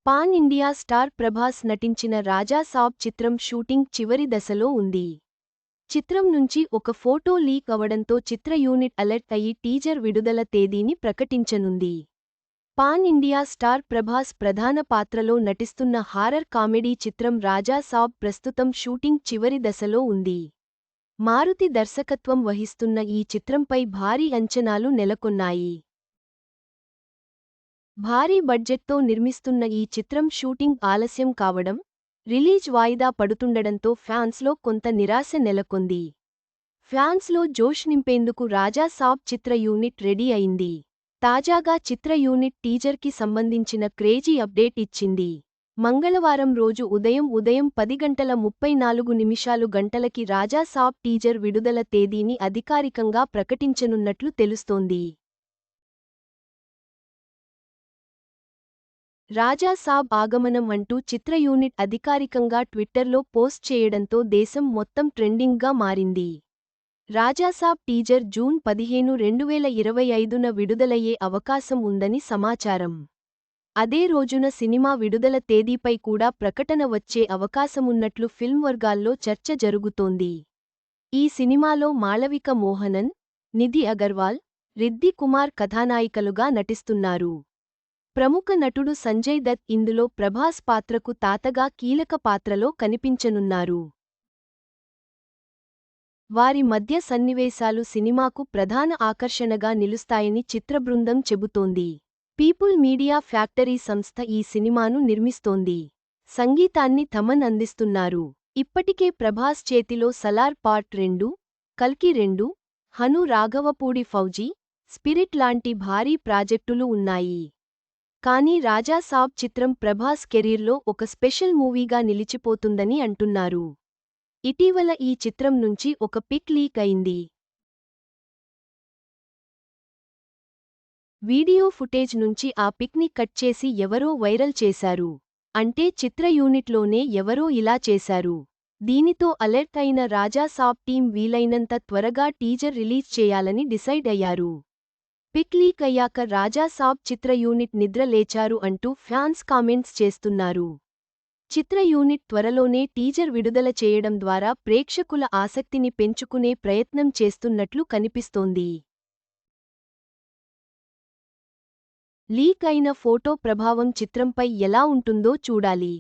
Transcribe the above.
Pan India star Prabhas నటించిన రాజా సాబ్ చిత్రం shooting చివరి దశలో ఉంది. చిత్రం నుంచి ఒక ఫోటో లీక్ అవడంతో చిత్ర యూనిట్ అలర్ట్ అయి టీజర్ విడుదల తేదీని ప్రకటించనుంది. పాన్ ఇండియా స్టార్ ప్రభాస్ ప్రధాన పాత్రలో నటిస్తున్న హారర్ కామెడీ చిత్రం రాజా సాబ్ ప్రస్తుతం షూటింగ్ చివరి దశలో ఉంది. మారుతి దర్శకత్వం వహిస్తున్న ఈ చిత్రంపై భారీ అంచనాలు నెలకొన్నాయి. భారీ బడ్జెట్తో నిర్మిస్తున్న ఈ చిత్రం షూటింగ్ ఆలస్యం కావడం, రిలీజ్ వాయిదా పడుతుండడంతో ఫ్యాన్స్లో కొంత నిరాశ నెలకొంది. ఫ్యాన్స్లో జోష్ నింపేందుకు రాజా సాబ్ చిత్ర యూనిట్ రెడీ అయింది. తాజాగా చిత్ర యూనిట్ టీజర్కి సంబంధించిన క్రేజీ అప్డేట్ ఇచ్చింది. మంగళవారం రోజు ఉదయం 10:34 గంటలకి రాజా సాబ్ టీజర్ విడుదల తేదీని అధికారికంగా ప్రకటించనున్నట్లు తెలుస్తోంది. రాజా సాబ్ ఆగమనం అంటూ చిత్ర యూనిట్ అధికారికంగా ట్విట్టర్లో పోస్ట్ చేయడంతో దేశం మొత్తం ట్రెండింగ్గా మారింది. రాజాసాబ్ టీజర్ జూన్ 15, 2025న విడుదలయ్యే అవకాశం ఉందని సమాచారం. అదే రోజున సినిమా విడుదల తేదీపై కూడా ప్రకటన వచ్చే అవకాశమున్నట్లు ఫిల్మ్ వర్గాల్లో చర్చ జరుగుతోంది. ఈ సినిమాలో మాళవిక మోహనన్, నిధి అగర్వాల్, రిద్ధి కుమార్ కథానాయికలుగా నటిస్తున్నారు. ప్రముఖ నటుడు సంజయ్ దత్ ఇందులో ప్రభాస్ పాత్రకు తాతగా కీలక పాత్రలో కనిపించనున్నారు. వారి మధ్య సన్నివేశాలు సినిమాకు ప్రధాన ఆకర్షణగా నిలుస్తాయని చిత్రబృందం చెబుతోంది. పీపుల్ మీడియా ఫ్యాక్టరీ సంస్థ ఈ సినిమాను నిర్మిస్తోంది. సంగీతాన్ని థమన్ అందిస్తున్నారు. ఇప్పటికే ప్రభాస్ చేతిలో సలార్ పార్ట్ 2, కల్కి 2, హను రాఘవపూడి ఫౌజీ, స్పిరిట్ లాంటి భారీ ప్రాజెక్టులు ఉన్నాయి. కానీ రాజా సాబ్ చిత్రం ప్రభాస్ కెరీర్లో ఒక స్పెషల్ మూవీగా నిలిచిపోతుందని అంటున్నారు. ఇటీవల ఈ చిత్రం నుంచి ఒక పిక్ లీక్ అయింది. వీడియో ఫుటేజ్ నుంచి ఆ పిక్ని కట్ చేసి ఎవరో వైరల్ చేశారు. అంటే చిత్ర యూనిట్లోనే ఎవరో ఇలా చేశారు. దీనితో అలర్ట్ అయిన రాజా సాబ్ టీం వీలైనంత త్వరగా టీజర్ రిలీజ్ చేయాలని డిసైడ్ అయ్యారు. పిక్ లీక్ అయ్యాక రాజా సాబ్ చిత్ర యూనిట్ నిద్ర లేచారు అంటూ ఫ్యాన్స్ కామెంట్స్ చేస్తున్నారు. చిత్ర యూనిట్ త్వరలోనే టీజర్ విడుదల చేయడం ద్వారా ప్రేక్షకుల ఆసక్తిని పెంచుకునే ప్రయత్నం చేస్తున్నట్లు కనిపిస్తోంది. లీక్ అయిన ఫోటో ప్రభావం చిత్రంపై ఎలా ఉంటుందో చూడాలి.